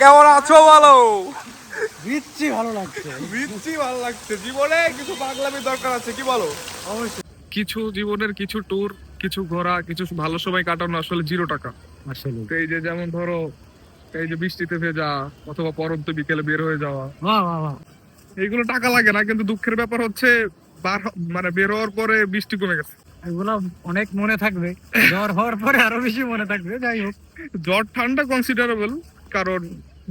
কেমন আছো বলো? বিচ্ছি ভালো লাগছে। বিচ্ছি ভালো লাগছে। জীবনে কিছু পাগলামি দরকার আছে, কি বলো? অবশ্যই। কিছু জীবনের কিছু ট্যুর, কিছু ঘোরা, কিছু ভালো সময় কাটানো আসলে 0 টাকা। আসলে তো এই যে যেমন ধরো, এই যে বৃষ্টিতে ভেজা অথবা পরন্ত বিকেলে বের হয়ে যাওয়া, বাহ বাহ বাহ। এইগুলো টাকা লাগে না, কিন্তু দুঃখের ব্যাপার হচ্ছে মানে বের হওয়ার পরে বৃষ্টি কমে গেছে। এগুলো অনেক মনে থাকবে, জ্বর হওয়ার পরে আরো বেশি মনে থাকবে। যাই হোক, জ্বর ঠান্ডা কনসিডারেবল, কারণ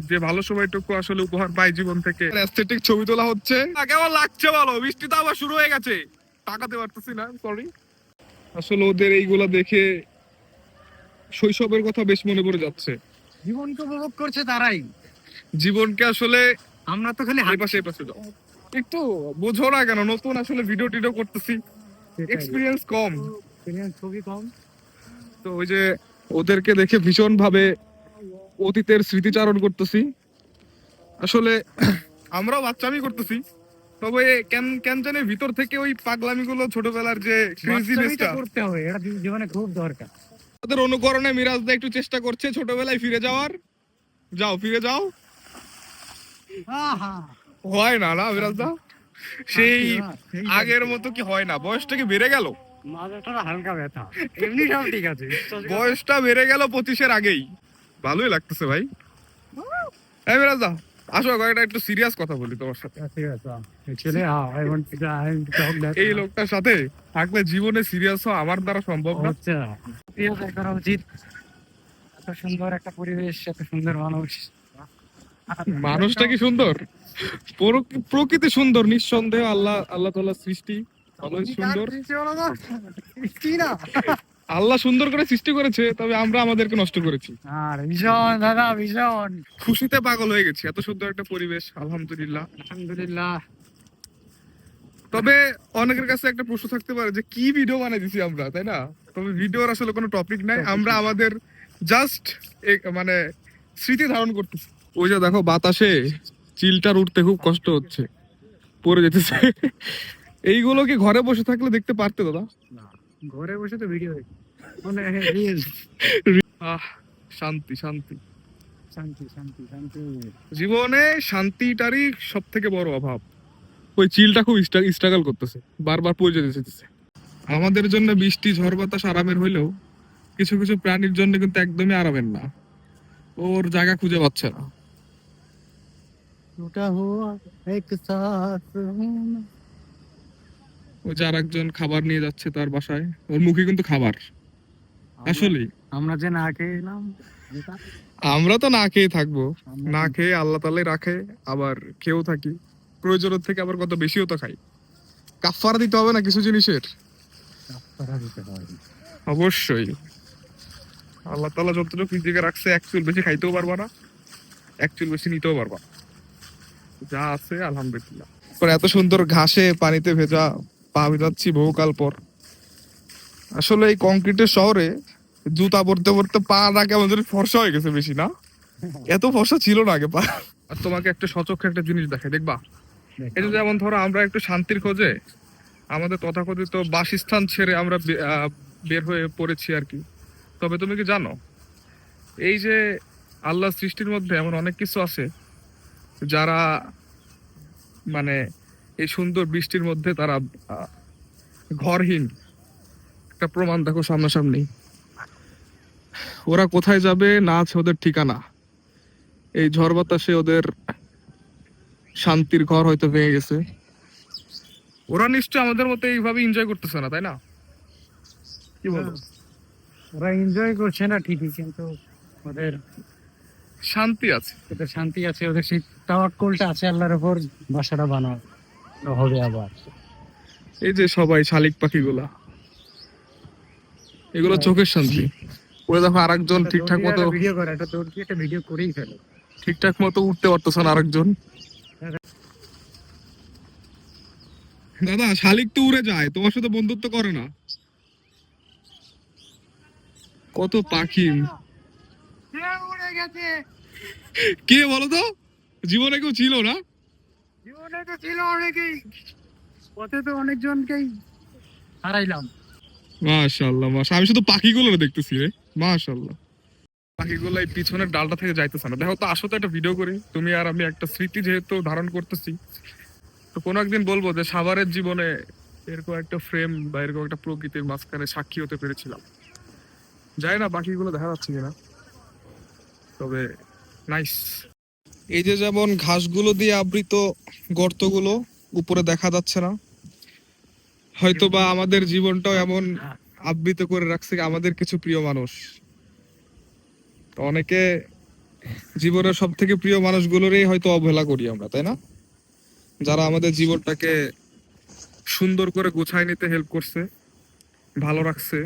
যে ভালো সময়টুকু আসলে উপহার পাই জীবন থেকে, অ্যাস্থেটিক ছবি তোলা হচ্ছে। কেমন লাগছে বলো? বৃষ্টি তো আবার শুরু হয়ে গেছে, তাকাতে পারতেছি না, সরি। আসলে ওদের এইগুলা দেখে শৈশবের কথা বেশ মনে পড়ে যাচ্ছে। জীবনকে উপভোগ করছে তারাই, জীবনকে আসলে আমরা তো খালি এই পাশে যাও। একটু বোঝো না কেন? নতুন আসলে ভিডিও টিডিও করতেছি, এক্সপিরিয়েন্স কম। খুবই কম। তো ওই যে ওদেরকে দেখে ভীষণ ভাবে অতীতের স্মৃতিচারণ করতেছি। আসলে আমরাও বাচ্চামি করতেছি, তবে কেন কেন জানি ভিতর থেকে ওই পাগলামি গুলো, ছোটবেলার যে ক্রেজিনেসটা করতে হবে, এটা জীবনে খুব দরকার। ওদের অনুকরণে মিরাজ দা একটু চেষ্টা করছে ছোটবেলায় ফিরে যাওয়ার। যাও, ফিরে যাও। হয় না না মিরাজ দা, সেই আগের মতো কি হয় না? বয়সটা কি বেড়ে গেল? মাথাটা হালকা ব্যথা, এমনি সব ঠিক আছে। বয়সটা বেড়ে গেল 25-এর আগেই। ভালোই লাগতেছে ভাই। এই মিরাজ দা, আসো কয়েকটা একটু সিরিয়াস কথা বলি তোমার সাথে। এই লোকটার সাথে থাকলে জীবনে সিরিয়াস হওয়া আমার দ্বারা সম্ভব না। করা উচিত। এত সুন্দর একটা পরিবেশ, এত সুন্দর মানুষ। মানুষটা কি সুন্দর? প্রকৃতি সুন্দর নিঃসন্দেহ। আল্লাহ আল্লাহ তাআলার সৃষ্টি ভালোই সুন্দর। আল্লাহ সুন্দর করে সৃষ্টি করেছে, তবে আমরা আমাদেরকে নষ্ট করেছি। আর ভীষণ দাদা, ভীষণ খুশিতে পাগল হয়ে গেছি, এত সুন্দর একটা পরিবেশ। আলহামদুলিল্লাহ, আলহামদুলিল্লাহ। তবে অনেকের কাছে একটা প্রশ্ন থাকতে পারে যে কি ভিডিও বানিয়ে দিছি আমরা, তাই না? তবে ভিডিওর আসলে কোনো টপিক নাই, আমরা আমাদের জাস্ট মানে স্মৃতি ধারণ করতেছি। ওই যে দেখো, বাতাসে চিলটার উঠতে খুব কষ্ট হচ্ছে, পড়ে যেতেছে। এইগুলো কি ঘরে বসে থাকলে দেখতে পারতে দাদা? ঘরে বসে তো ভিডিও মানে শান্তি শান্তি শান্তি শান্তি শান্তি। জীবনে শান্তিটারই সব থেকে বড় অভাব। ওই চিলটা খুব স্ট্রাগল করতেছে, বারবার পড়ে যেতেছে। আমাদের জন্য বৃষ্টি ঝড় বাতাস আরামের হইলেও কিছু কিছু প্রাণীর জন্য কিন্তু একদমই আরামের না। ওর জায়গা খুঁজে পাচ্ছে না। ওই যে আরেকজন খাবার নিয়ে যাচ্ছে তার বাসায়, ওর মুখে কিন্তু খাবার। আসলে আমরা যে না খেয়ে এলাম, আমরা তো না খেয়ে থাকবো, না খেয়ে আল্লাহ তাআলাই রাখে, আবার খেয়েও থাকি। প্রয়োজনের থেকে আবার কত বেশিও তো খাই। কাফারা দিতে হবে না কিছু জিনিসের? অবশ্যই। আল্লাহ তাআলা যতটুকু নিজেকে রাখছে, এক চুল বেশি খাইতেও পারবা না, এক চুল বেশি নিতেও পারবা না। যা আছে আলহামদুলিল্লাহ। এত সুন্দর ঘাসে পানিতে ভেজা পা ভেজাচ্ছি বহুকাল পর। আসলে এই কংক্রিটের শহরে জুতা পরতে পরতে পাটা কেমন যেন ফর্সা হয়ে গেছে বেশি, না? এত ফর্সা ছিল না আগে পা। আর তোমাকে একটা সচক্ষে একটা জিনিস দেখাই, দেখবা। এই যে যেমন ধরো, আমরা একটু শান্তির খোঁজে আমাদের তথাকথিত বাসস্থান ছেড়ে আমরা বের হয়ে পড়েছি আর কি। তবে তুমি কি জানো, এই যে আল্লাহ সৃষ্টির মধ্যে এমন অনেক কিছু আছে যারা মানে এই সুন্দর বৃষ্টির মধ্যে তারা ঘরহীন। একটা প্রমাণ দেখো সামনাসামনি। ওরা কোথায় যাবে না আছে ওদের ঠিকানা। এই ঝড় বাতাসে ওদের শান্তির ঘর হয়তো ভেঙে গেছে। ওরা নিশ্চয় আমাদের মতো এইভাবে এনজয় করতেছে না, তাই না? কি বলো? ওরা এনজয় করছে না ঠিকই, কিন্তু ওদের শান্তি আছে, ওদের শান্তি আছে, ওদের সেই তাওয়াক্কুলটা আছে আল্লাহর উপর। বাসাটা বানানো হবে আবার। এই যে সবাই শালিক পাখিগুলা, এগুলো চোখের শান্তি। ওই দেখো আরেকজন ঠিকঠাক মতো ভিডিও করে, একটা দৌড় দিয়ে একটা ভিডিও করেই ফেলে। ঠিকঠাক মতো উঠতে পারতেছে না আরেকজন। দাদা, শালিক তো উড়ে যায়, তোমার সাথে বন্ধুত্ব করে না। কত পাখি উড়ে গেছে। কে বলো তো? জীবনে কেউ ছিল না? জীবনে তো ছিল অনেকেই, পথে তো অনেকজনকেই হারাইলাম। মাশাআল্লাহ, আমি শুধু পাখিগুলো দেখতেছি রে। মাশাআল্লাহ। পাখিগুলো এই পিছনের ডালটা থেকে যাইতেছে না। দেখো তো, আসো তো একটা ভিডিও করি, তুমি আর আমি একটা স্মৃতি যেহেতু ধারণ করতেছি, তো কোনো একদিন বলবো যে সাভারের জীবনে এরকম একটা ফ্রেম বা এরকম একটা প্রকৃতির মাঝখানে সাক্ষী হতে পেরেছিলাম। যাই না পাখিগুলো দেখা যাচ্ছে কিনা, তবে নাইস। এই যে যেমন ঘাসগুলো দিয়ে আবৃত গর্তগুলো উপরে দেখা যাচ্ছে না, হয়তো বা আমাদের জীবনটাও এমন আবৃত করে রাখছে আমাদের কিছু প্রিয় মানুষ। তো অনেকে জীবনের সব থেকে প্রিয় মানুষগুলোরই হয়তো অবহেলা করি আমরা, তাই না? যারা আমাদের জীবনটাকে সুন্দর করে গুছায় নিতে হেল্প করছে, ভালো রাখছে,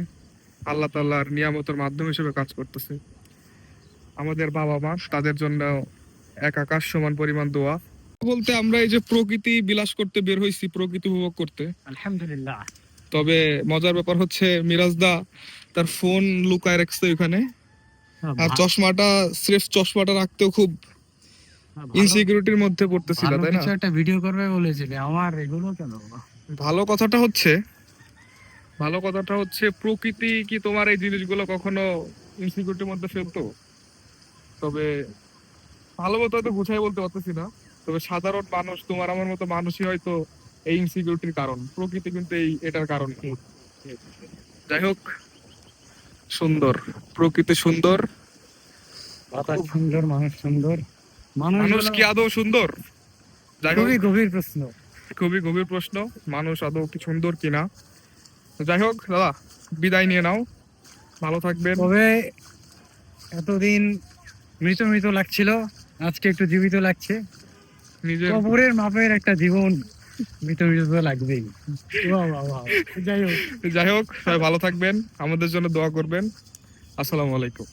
আল্লাহ তাআলার নিয়ামতের মাধ্যম হিসেবে কাজ করতেছে। আমাদের বাবা মা, তাদের জন্য এক আকাশ সমান পরিমাণ দোয়া। বলতে আমরা এই যে প্রকৃতি বিলাস করতে বের হইছি, প্রকৃতি উপভোগ করতে, আলহামদুলিল্লাহ। তবে মজার ব্যাপার হচ্ছে মিরাজদা তার ফোন লুকায় রাখছে ওখানে, আর চশমাটা, স্রেফ চশমাটা রাখতেও খুব ইনসিকিউরিটির মধ্যে পড়তেছিল, ভালো তাই না? কিছু একটা ভিডিও করবে বলেছিলে, আমার এগুলো কেন? ভালো কথাটা হচ্ছে, ভালো কথাটা হচ্ছে প্রকৃতি কি তোমার এই জিনিসগুলো কখনো ইনসিকিউরিটির মধ্যে ফেলতো? তবে ভালো মতো হয়তো গুছাই বলতে পারতেছি না, তবে সাধারণ মানুষ, তোমার আমার মতো মানুষই হয়তো এই ইনসিকিউরিটির কারণ। প্রকৃতি কিন্তু এটার কারণ না। যাই হোক, সুন্দর প্রকৃতি, সুন্দর বাতাস সুন্দর, মানুষ সুন্দর। মানুষ কি আদৌ সুন্দর? যাই হোক, খুবই গভীর প্রশ্ন। খুবই গভীর প্রশ্ন, মানুষ আদৌ কি সুন্দর কিনা। যাই হোক দাদা, বিদায় নিয়ে নাও, ভালো থাকবেন। তবে এতদিন মৃত মৃত লাগছিল, আজকে একটু জীবিত লাগছে। নিজের কবরের মাপের একটা জীবন, মৃত মৃত তো লাগবেই। বাহ, বাহ, বাহ। যাই হোক, যাই হোক, সবাই ভালো থাকবেন, আমাদের জন্য দোয়া করবেন। আসসালামু আলাইকুম।